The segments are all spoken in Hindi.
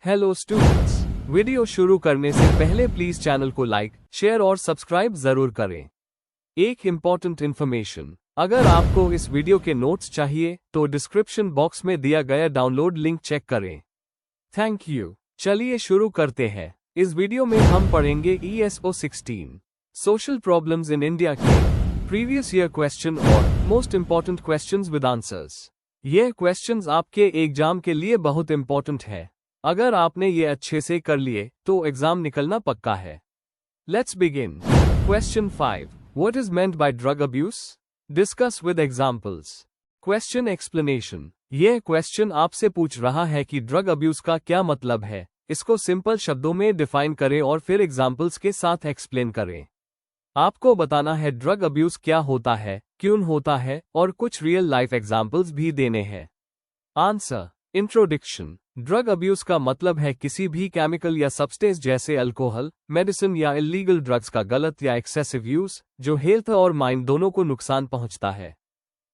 हेलो स्टूडेंट्स, वीडियो शुरू करने से पहले प्लीज चैनल को लाइक, शेयर और सब्सक्राइब जरूर करें। एक इम्पॉर्टेंट इन्फॉर्मेशन, अगर आपको इस वीडियो के नोट्स चाहिए तो डिस्क्रिप्शन बॉक्स में दिया गया डाउनलोड लिंक चेक करें। Thank you. चलिए शुरू करते हैं। इस वीडियो में हम पढ़ेंगे ESO 16 social problems in India के प्रीवियस ईयर क्वेश्चन और most important questions with answers. ये क्वेश्चंस आपके एग्जाम के लिए बहुत इम्पॉर्टेंट है। अगर आपने ये अच्छे से कर लिए तो एग्जाम निकलना पक्का है। Let's begin. Question 5, what is meant by drug abuse? Discuss with examples. Question explanation, यह क्वेश्चन आपसे पूछ रहा है कि ड्रग अब्यूज का क्या मतलब है। इसको सिंपल शब्दों में डिफाइन करें और फिर एग्जांपल्स के साथ एक्सप्लेन करें। आपको बताना है ड्रग अब्यूज क्या होता है, क्यों होता है और कुछ रियल लाइफ एग्जांपल्स भी देने हैं। आंसर। इंट्रोडक्शन, ड्रग अब्यूज का मतलब है किसी भी केमिकल या सब्सटेंस जैसे अल्कोहल, मेडिसिन या इलीगल ड्रग्स का गलत या एक्सेसिव यूज जो हेल्थ और माइंड दोनों को नुकसान पहुंचता है।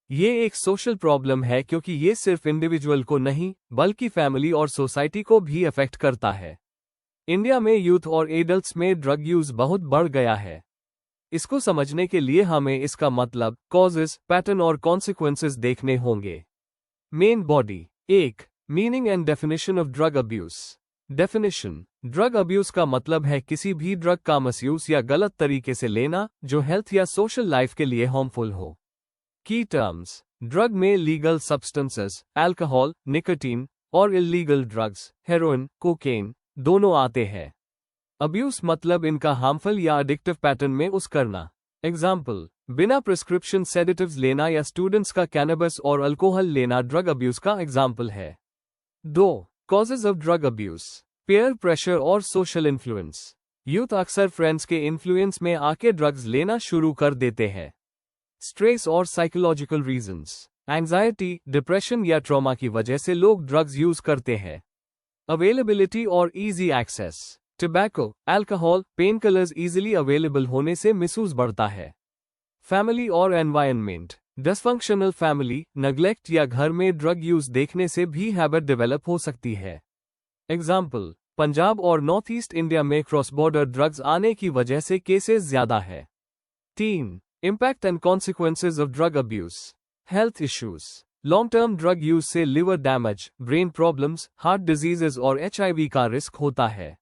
ये एक सोशल प्रॉब्लम है क्योंकि ये सिर्फ इंडिविजुअल को नहीं बल्कि फैमिली और सोसाइटी को भी अफेक्ट करता है। इंडिया में यूथ और एडल्ट्स में ड्रग यूज बहुत बढ़ गया है। इसको समझने के लिए हमें इसका मतलब, कॉजेस, पैटर्न और कॉन्सिक्वेंसेस देखने होंगे। Main body. 1. Meaning and definition of drug abuse. Definition, drug abuse का मतलब है किसी भी ड्रग का मिसयूज या गलत तरीके से लेना जो हेल्थ या सोशल लाइफ के लिए हार्मफुल हो। की टर्म्स, ड्रग में लीगल सब्सटेंसेस, अल्कोहल, निकोटीन और इलीगल ड्रग्स, हेरोइन, कोकेन दोनों आते हैं। अब्यूज मतलब इनका हार्मफुल या एडिक्टिव पैटर्न में यूज करना। एग्जाम्पल, बिना प्रिस्क्रिप्शन सेडेटिव्स लेना या स्टूडेंट्स का कैनबिस और अल्कोहल लेना ड्रग अब्यूज का एग्जाम्पल है। 2. Causes of drug abuse. Peer pressure और सोशल इन्फ्लुएंस। यूथ अक्सर फ्रेंड्स के इन्फ्लुएंस में आके ड्रग्स लेना शुरू कर देते हैं। स्ट्रेस और साइकोलॉजिकल रीजंस, एंजाइटी, डिप्रेशन या ट्रॉमा की वजह से लोग ड्रग्स यूज करते हैं। अवेलेबिलिटी और easy access, tobacco, alcohol, pain killers easily available होने से मिसयूज बढ़ता है। फैमिली और एनवायरनमेंट, डिसफंक्शनल फैमिली, नेग्लेक्ट या घर में ड्रग यूज देखने से भी हैबिट डेवलप हो सकती है। एग्जाम्पल, पंजाब और नॉर्थ ईस्ट इंडिया में क्रॉस बॉर्डर ड्रग्स आने की वजह से केसेस ज्यादा है। 3. Impact and consequences of drug abuse. Health issues, long term drug use से liver damage, brain problems, heart diseases और HIV का रिस्क होता है।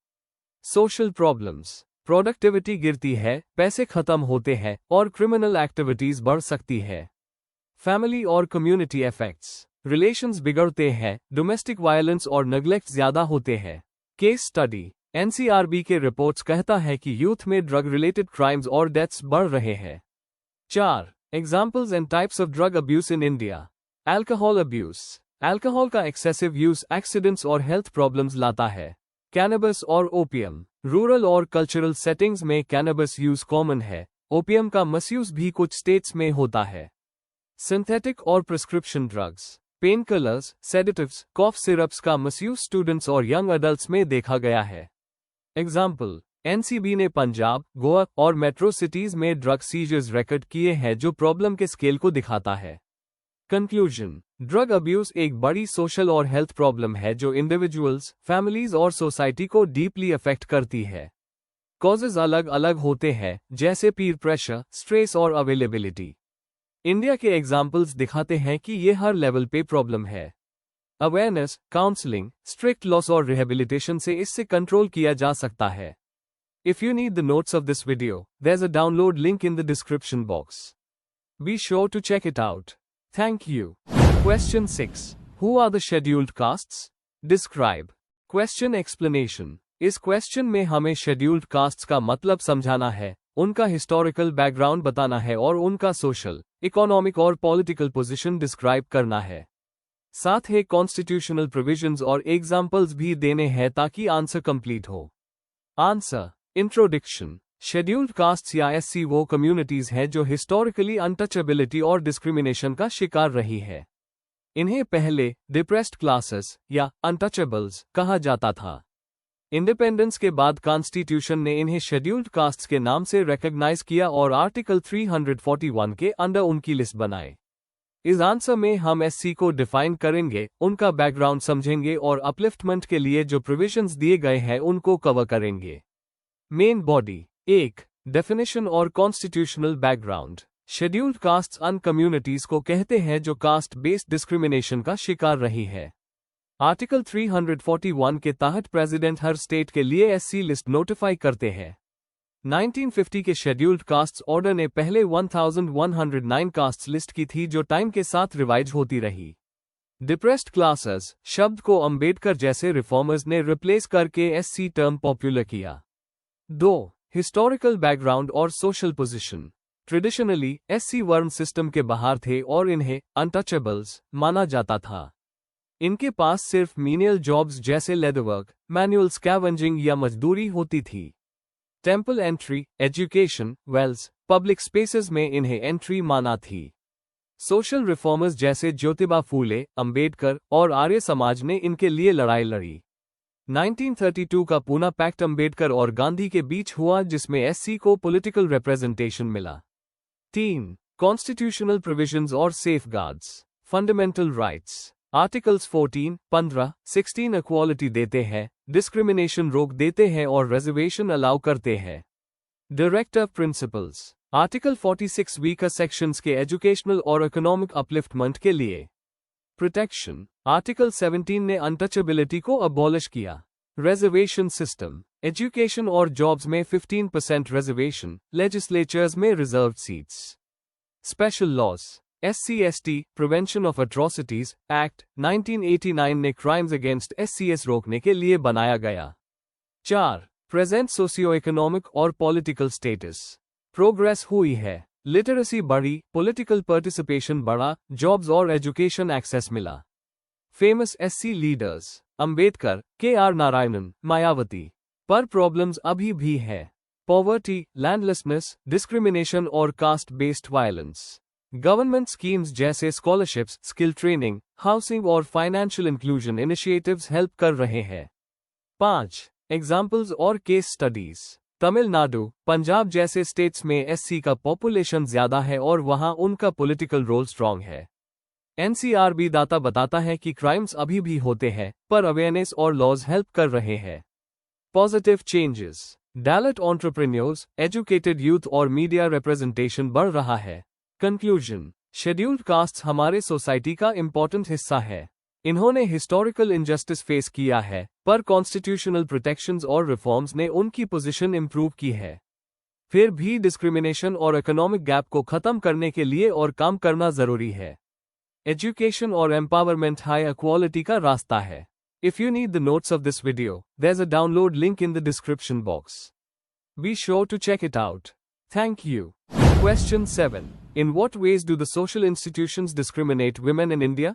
सोशल प्रॉब्लम्स, प्रोडक्टिविटी गिरती है, पैसे खत्म होते हैं और क्रिमिनल एक्टिविटीज बढ़ सकती है। फैमिली और कम्युनिटी इफेक्ट्स, रिलेशंस बिगड़ते हैं, डोमेस्टिक वायलेंस और नेग्लेक्ट ज्यादा होते हैं। केस स्टडी, NCRB के रिपोर्ट्स कहता है कि यूथ में ड्रग रिलेटेड क्राइम्स और डेथ्स बढ़ रहे हैं। 4. Examples and types of drug abuse in India. Alcohol abuse, alcohol का एक्सेसिव यूज एक्सीडेंट्स और हेल्थ प्रॉब्लम्स लाता है। कैनबिस और ओपियम, रूरल और कल्चरल सेटिंग्स में कैनबिस यूज कॉमन है, ओपियम का मिसयूज भी कुछ स्टेट्स में होता है। सिंथेटिक और prescription drugs, pain killers, sedatives, कॉफ सिरप्स का मिसयूज स्टूडेंट्स और यंग अडल्ट्स में देखा गया है। एग्जाम्पल, NCB ने पंजाब, गोवा और मेट्रो सिटीज में ड्रग सीजर्स रिकॉर्ड किए हैं जो प्रॉब्लम के स्केल को दिखाता है। कंक्लूजन, ड्रग अब्यूज एक बड़ी सोशल और हेल्थ प्रॉब्लम है जो इंडिविजुअल्स, फैमिलीज और सोसाइटी को डीपली अफेक्ट करती है। कॉजेज अलग अलग होते हैं जैसे पीर प्रेशर, स्ट्रेस और अवेलेबिलिटी। इंडिया के एग्जाम्पल्स दिखाते हैं कि ये हर लेवल पे प्रॉब्लम है। अवेयरनेस, काउंसलिंग, स्ट्रिक्ट लॉस और रिहेबिलिटेशन से इससे कंट्रोल किया जा सकता है। If you need the notes of this video, there's a download link in the description box. Be sure to check it out. Thank you. Question 6. Who are the scheduled castes? Describe. Question explanation. इस क्वेश्चन में हमें शेड्यूल्ड कास्ट्स का मतलब समझाना है, उनका हिस्टोरिकल बैकग्राउंड बताना है और उनका सोशल, इकोनॉमिक और पॉलिटिकल पोजीशन डिस्क्राइब करना है। साथ ही कॉन्स्टिट्यूशनल प्रोविजंस और एग्जाम्पल्स भी देने हैं ताकि आंसर कंप्लीट हो। आंसर। इंट्रोडक्शन, शेड्यूल्ड कास्ट्स या SC वो कम्युनिटीज हैं जो हिस्टोरिकली अनटचेबिलिटी और डिस्क्रिमिनेशन का शिकार रही है। इन्हें पहले डिप्रेस्ड क्लासेस या अनटचेबल्स कहा जाता था। इंडिपेंडेंस के बाद कॉन्स्टिट्यूशन ने इन्हें शेड्यूल्ड कास्ट्स के नाम से रिकॉग्नाइज किया और आर्टिकल 341 के अंडर उनकी लिस्ट बनाए। इस आंसर में हम एससी को डिफाइन करेंगे, उनका बैकग्राउंड समझेंगे और अपलिफ्टमेंट के लिए जो प्रोविजंस दिए गए हैं उनको कवर करेंगे। Main body. 1. डेफिनेशन और कॉन्स्टिट्यूशनल बैकग्राउंड। शेड्यूल्ड कास्ट्स उन कम्युनिटीज को कहते हैं जो कास्ट बेस्ड डिस्क्रिमिनेशन का शिकार रही है। आर्टिकल 341 के तहत प्रेसिडेंट हर स्टेट के लिए एससी लिस्ट नोटिफाई करते हैं। 1950 के शेड्यूल्ड कास्ट्स ऑर्डर ने पहले 1109 कास्ट्स लिस्ट की थी जो टाइम के साथ रिवाइज होती रही। डिप्रेस्ड क्लासेस शब्द को अंबेडकर जैसे रिफॉर्मर्स ने रिप्लेस करके एससी टर्म पॉपुलर किया। 2. हिस्टोरिकल बैकग्राउंड और social position. Traditionally SC worm system के बाहर थे और इन्हें अनटचेबल्स माना जाता था। इनके पास सिर्फ मीनियल जॉब्स जैसे लेदरवर्क, मैनुअल स्कैवेंजिंग या मजदूरी होती थी। Temple entry, education, wells, public spaces में इन्हें एंट्री माना थी। सोशल रिफॉर्मर्स जैसे ज्योतिबा फूले, अंबेडकर और आर्य समाज ने इनके लिए लड़ाई लड़ी। 1932 का पूना पैक्ट अंबेडकर और गांधी के बीच हुआ जिसमें एससी को पॉलिटिकल रिप्रेजेंटेशन मिला। 3. कॉन्स्टिट्यूशनल प्रोविजंस और safeguards. Fundamental rights. Articles 14, 15, 16 equality देते हैं, डिस्क्रिमिनेशन रोक देते हैं और रिजर्वेशन अलाउ करते हैं। Directive principles. Article 46 weaker sections के एजुकेशनल और इकोनॉमिक अपलिफ्टमेंट के लिए। प्रोटेक्शन। आर्टिकल 17 ने अनटचेबिलिटी को अबॉलिश किया। Reservation system. एजुकेशन और जॉब्स में 15% रिजर्वेशन, लेजिस्लेचर्स में reserved seats. Special laws. SC/ST prevention of atrocities act 1989 ने क्राइम्स अगेंस्ट SCS रोकने के लिए बनाया गया। 4. प्रेजेंट सोशियो इकोनॉमिक और पॉलिटिकल स्टेटस। प्रोग्रेस हुई है, लिटरेसी बढ़ी, पॉलिटिकल पार्टिसिपेशन बढ़ा, जॉब्स और एजुकेशन एक्सेस मिला। Famous SC leaders. Ambedkar, KR Narayanan, Mayawati. पर प्रॉब्लम्स अभी भी है। पॉवर्टी, लैंडलेसनेस, डिस्क्रिमिनेशन और caste based violence. Government schemes जैसे स्कॉलरशिप्स, स्किल ट्रेनिंग, हाउसिंग और फाइनेंशियल इंक्लूजन इनिशिएटिव्स हेल्प कर रहे हैं। 5. एग्जाम्पल्स और केस स्टडीज। तमिलनाडु, पंजाब जैसे स्टेट्स में एससी का पॉपुलेशन ज्यादा है और वहां उनका पॉलिटिकल रोल स्ट्रांग है। NCRB डाटा बताता है कि क्राइम्स अभी भी होते हैं, पर अवेयरनेस और लॉज हेल्प कर रहे हैं। Positive changes. Dalit entrepreneurs, educated youth और मीडिया रिप्रेजेंटेशन बढ़ रहा है। कंक्लूजन। शेड्यूल्ड कास्ट्स हमारे सोसाइटी का इंपॉर्टेंट हिस्सा है। इन्होंने हिस्टोरिकल इनजस्टिस फेस किया है, पर कॉन्स्टिट्यूशनल प्रोटेक्शंस और रिफॉर्म्स ने उनकी पोजीशन इंप्रूव की है। फिर भी डिस्क्रिमिनेशन और इकोनॉमिक गैप को खत्म करने के लिए और काम करना जरूरी है। एजुकेशन और एम्पावरमेंट हाई क्वालिटी का रास्ता है। If you need the notes of this video, there's a download link in the description box. Be sure to check it out. Thank you. Question 7. In what ways do the social institutions discriminate women in India?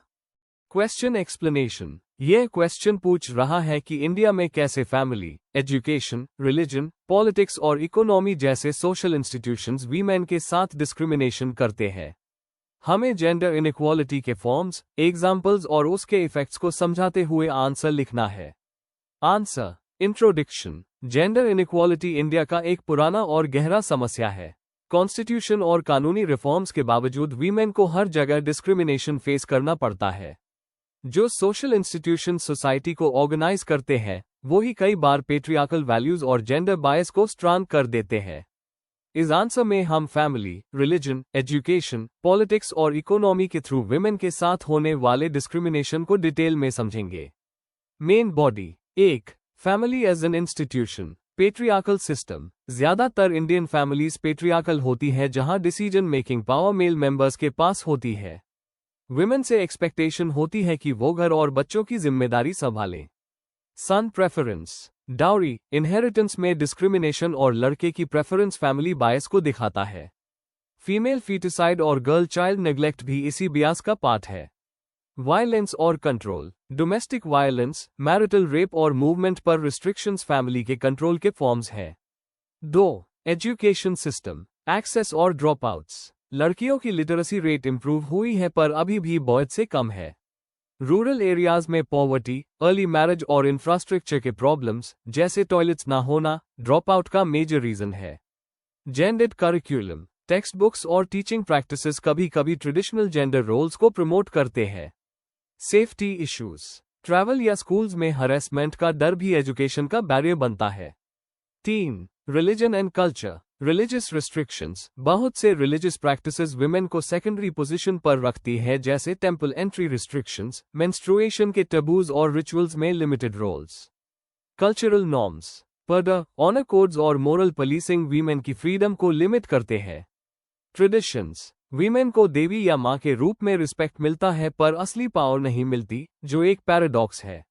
Question explanation. यह क्वेश्चन पूछ रहा है कि इंडिया में कैसे फैमिली, एजुकेशन, रिलीजन, पॉलिटिक्स और इकोनॉमी जैसे सोशल इंस्टीट्यूशंस वीमेन के साथ डिस्क्रिमिनेशन करते हैं। हमें जेंडर इनइक्वालिटी के फॉर्म्स, एग्जाम्पल्स और उसके इफेक्ट्स को समझाते हुए आंसर लिखना है। Answer. Introduction. Gender inequality India का एक पुराना और गहरा समस्या है। कॉन्स्टिट्यूशन और कानूनी रिफॉर्म्स के बावजूद वीमेन को हर जगह डिस्क्रिमिनेशन फेस करना पड़ता है। जो सोशल इंस्टीट्यूशन सोसाइटी को ऑर्गेनाइज करते हैं, वो ही कई बार पेट्रियार्कल वैल्यूज और जेंडर बायस को स्ट्रांग कर देते हैं। इस आंसर में हम फैमिली, रिलीजन, एजुकेशन, पॉलिटिक्स और इकोनॉमी के थ्रू विमेन के साथ होने वाले डिस्क्रिमिनेशन को डिटेल में समझेंगे। Main body. 1. Family as an institution. Patriarchal system. ज्यादातर इंडियन फैमिलीज पेट्रियार्कल होती है जहां decision making power male members के पास होती है। विमेन से एक्सपेक्टेशन होती है कि वो घर और बच्चों की जिम्मेदारी संभालें। सन प्रेफरेंस। डाउरी, इनहेरिटेंस में डिस्क्रिमिनेशन और लड़के की प्रेफरेंस फैमिली बायस को दिखाता है। फीमेल फीटिसाइड और गर्ल चाइल्ड नेग्लेक्ट भी इसी बियास का पार्ट है। वायलेंस और control. Domestic violence, marital rape और मूवमेंट पर रिस्ट्रिक्शंस फैमिली के कंट्रोल के फॉर्म्स हैं। 2. Education system. एक्सेस और ड्रॉप आउट्स। लड़कियों की लिटरेसी रेट इंप्रूव हुई है पर अभी भी बॉयज से कम है। रूरल एरियाज में पॉवर्टी, अर्ली मैरिज और इंफ्रास्ट्रक्चर के प्रॉब्लम्स जैसे टॉयलेट्स ना होना ड्रॉप आउट का मेजर रीजन है। Gendered curriculum. टेक्स्ट बुक्स और टीचिंग प्रैक्टिसेस कभी कभी ट्रेडिशनल जेंडर रोल्स को प्रमोट करते हैं। सेफ्टी इश्यूज, ट्रैवल या स्कूल्स में हरेसमेंट का डर भी एजुकेशन का बैरियर बनता है। 3. Religion and culture, religious restrictions, बहुत से रिलीजियस प्रैक्टिसेस विमेन को सेकेंडरी पोजीशन पर रखती है, जैसे टेंपल एंट्री रिस्ट्रिक्शंस, मेंस्ट्रुएशन के टैबूज और रिचुअल्स में लिमिटेड रोल्स। कल्चरल नॉर्म्स, पर्दा, ऑनर कोड्स और मोरल पुलिसिंग वीमेन की फ्रीडम को लिमिट करते हैं। ट्रेडिशंस, वीमेन को देवी या मां के रूप में रिस्पेक्ट मिलता है पर असली पावर नहीं मिलती, जो एक पैराडॉक्स है।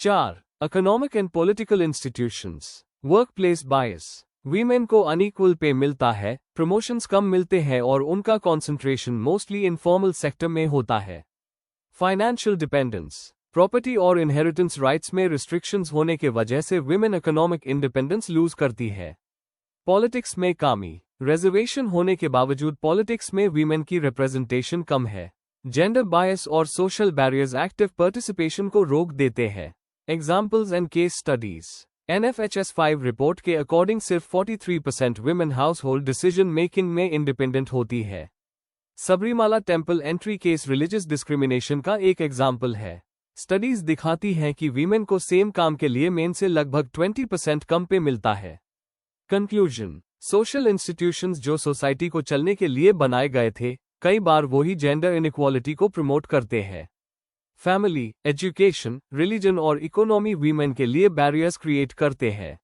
4. Economic and political institutions, workplace bias, women को अनइक्वल पे मिलता है, प्रमोशंस कम मिलते हैं और उनका कंसंट्रेशन मोस्टली इनफॉर्मल सेक्टर में होता है। फाइनेंशियल डिपेंडेंस, प्रॉपर्टी और इनहेरिटेंस राइट्स में रिस्ट्रिक्शंस होने के वजह से विमेन इकोनॉमिक इंडिपेंडेंस लूज करती है। पॉलिटिक्स में कमी, रिजर्वेशन होने के बावजूद पॉलिटिक्स में वीमेन की रिप्रेजेंटेशन कम है। जेंडर बायस और सोशल बैरियर्स एक्टिव पार्टिसिपेशन को रोक देते हैं। Examples and case studies, NFHS 5 report के अकॉर्डिंग सिर्फ 43% women house hold decision making में इंडिपेंडेंट होती है। Sabarimala temple entry case religious discrimination का एक एग्जाम्पल है। स्टडीज दिखाती हैं कि वीमेन को सेम काम के लिए मेन से लगभग 20% कम पे मिलता है। कंक्लूजन, सोशल इंस्टीट्यूशंस जो सोसाइटी को चलने के लिए बनाए गए थे, कई बार वही जेंडर इनइक्वालिटी को प्रमोट करते हैं। फैमिली, एजुकेशन, रिलीजन और इकोनॉमी वीमेन के लिए बैरियर्स क्रिएट करते हैं।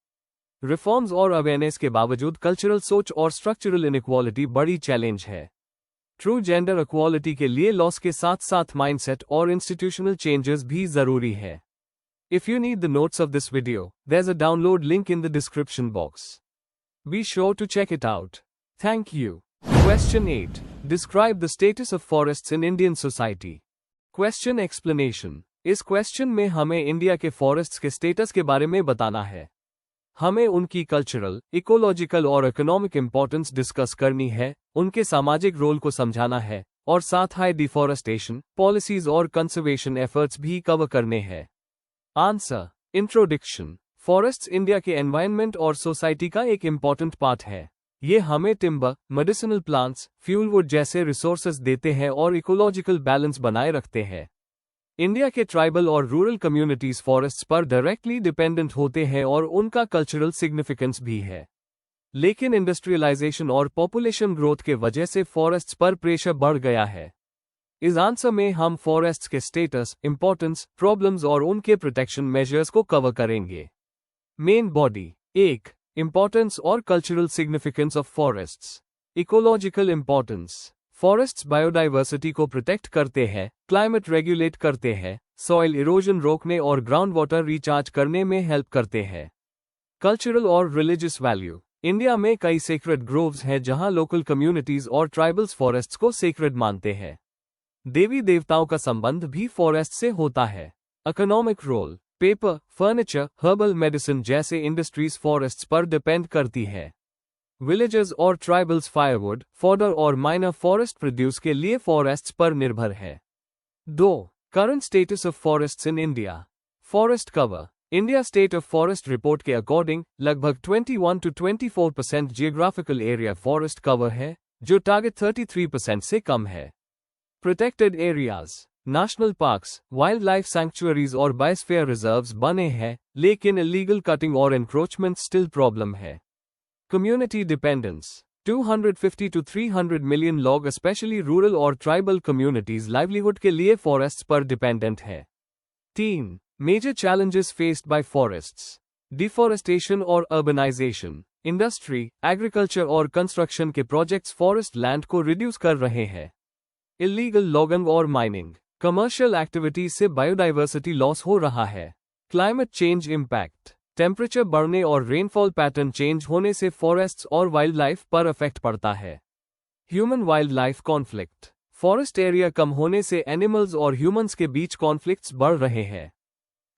रिफॉर्म्स और अवेयरनेस के बावजूद कल्चरल सोच और स्ट्रक्चरल इनइक्वालिटी बड़ी चैलेंज है। ट्रू जेंडर इक्वालिटी के लिए लॉस के साथ साथ माइंडसेट और इंस्टीट्यूशनल चेंजेस भी जरूरी है। If you need the notes of this video, there's a download link in the description box. Be sure to check it out. Thank you. Question 8. Describe the status of forests in Indian society. Question explanation. इस क्वेश्चन में हमें इंडिया के फॉरेस्ट्स के स्टेटस के बारे में बताना है। हमें उनकी कल्चरल, इकोलॉजिकल और इकोनॉमिक इंपॉर्टेंस डिस्कस करनी है, उनके सामाजिक रोल को समझाना है और साथ ही डिफॉरेस्टेशन पॉलिसीज और कंजर्वेशन एफर्ट्स भी कवर करने हैं। Answer, introduction. फॉरेस्ट्स इंडिया के एनवायरनमेंट और सोसाइटी का एक इम्पॉर्टेंट पार्ट है। ये हमें टिम्बर, मेडिसिनल प्लांट्स, फ्यूलवुड जैसे रिसोर्सेज देते हैं और इकोलॉजिकल बैलेंस बनाए रखते हैं। इंडिया के ट्राइबल और रूरल कम्युनिटीज फॉरेस्ट्स पर डायरेक्टली डिपेंडेंट होते हैं और उनका कल्चरल सिग्निफिकेंस भी है। लेकिन इंडस्ट्रियलाइजेशन और पॉपुलेशन ग्रोथ के वजह से फॉरेस्ट्स पर प्रेशर बढ़ गया है। इस आंसर में हम फॉरेस्ट्स के स्टेटस, इंपॉर्टेंस, प्रॉब्लम्स और उनके प्रोटेक्शन मेजर्स को कवर करेंगे। Main body. 1. इंपॉर्टेंस और cultural significance of forests. Ecological importance. Forests biodiversity को प्रोटेक्ट करते हैं, क्लाइमेट रेगुलेट करते हैं, सॉइल इरोजन रोकने और ग्राउंड वाटर रिचार्ज करने में हेल्प करते हैं। कल्चरल और रिलीजियस वैल्यू। इंडिया में कई सेक्रेड ग्रोव्स हैं जहां लोकल कम्युनिटीज और ट्राइबल्स फॉरेस्ट्स को सेक्रेड मानते हैं। देवी देवताओं का संबंध भी फॉरेस्ट से होता है। Economic role. Paper, furniture, herbal medicine जैसे इंडस्ट्रीज फॉरेस्ट्स पर डिपेंड करती है। विलेजर्स और ट्राइबल्स फायरवुड, फॉडर और माइनर फॉरेस्ट प्रोड्यूस के लिए फॉरेस्ट्स पर निर्भर है। 2. Current status of forests in India. Forest cover. India state of forest report के अकॉर्डिंग लगभग 21 to 24% geographical area forest cover है, जो टारगेट 33% से कम है। Protected areas. National parks, wild life sanctuaries और बायोस्फीयर रिजर्व्स बने हैं, लेकिन इलीगल कटिंग और एनक्रोचमेंट स्टिल प्रॉब्लम है। Community dependence. 250 to 300 मिलियन लोग स्पेशली रूरल और ट्राइबल कम्युनिटीज लाइवलीहुड के लिए फॉरेस्ट्स पर डिपेंडेंट है। 3. Major challenges faced by forests. Deforestation और अर्बनाइजेशन। इंडस्ट्री, एग्रीकल्चर और कंस्ट्रक्शन के प्रोजेक्ट्स फॉरेस्ट लैंड को रिड्यूस कर रहे हैं। इलीगल लॉगिंग और माइनिंग, कमर्शियल एक्टिविटीज से बायोडाइवर्सिटी लॉस हो रहा है। Climate change impact. टेम्परेचर बढ़ने और रेनफॉल पैटर्न चेंज होने से फॉरेस्ट्स और वाइल्ड लाइफ पर इफेक्ट पड़ता है। Human wildlife conflict. Forest area कम होने से एनिमल्स और ह्यूमंस के बीच कॉन्फ्लिक्ट्स बढ़ रहे हैं।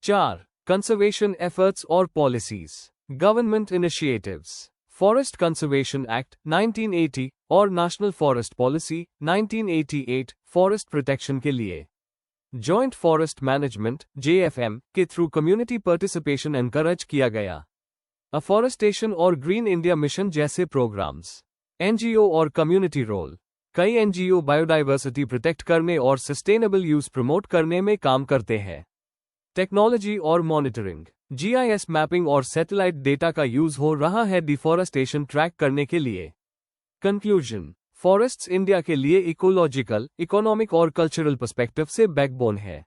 4. कंजर्वेशन एफर्ट्स और policies. Government initiatives. Forest conservation act 1980 और national forest policy 1988 forest protection के लिए। जॉइंट फॉरेस्ट मैनेजमेंट JFM के थ्रू कम्युनिटी पार्टिसिपेशन एनकरेज किया गया। अफॉरेस्टेशन और ग्रीन इंडिया मिशन जैसे प्रोग्राम्स। एनजीओ और कम्युनिटी रोल। कई एनजीओ बायोडाइवर्सिटी प्रोटेक्ट करने और सस्टेनेबल यूज प्रमोट करने में काम करते हैं। टेक्नोलॉजी और मॉनिटरिंग। जीआईएस मैपिंग और सैटेलाइट डेटा का यूज हो रहा है डिफॉरेस्टेशन ट्रैक करने के लिए। कंक्लूजन, फॉरेस्ट्स इंडिया के लिए इकोलॉजिकल, इकोनॉमिक और कल्चरल पर्सपेक्टिव से बैकबोन है।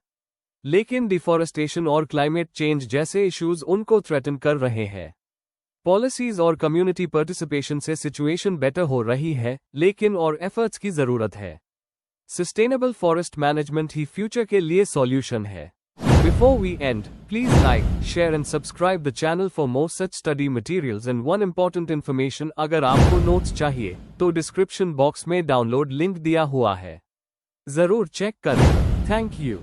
लेकिन डिफॉरेस्टेशन और क्लाइमेट चेंज जैसे इश्यूज उनको थ्रेटन कर रहे हैं। पॉलिसीज और कम्युनिटी पार्टिसिपेशन से सिचुएशन बेटर हो रही है, लेकिन और एफर्ट्स की जरूरत है। सस्टेनेबल फॉरेस्ट मैनेजमेंट ही फ्यूचर के लिए सॉल्यूशन है। Before we end, please like, share and subscribe the channel for more such study materials and one important information। अगर आपको नोट्स चाहिए तो डिस्क्रिप्शन बॉक्स में डाउनलोड लिंक दिया हुआ है, जरूर चेक करें। Thank you.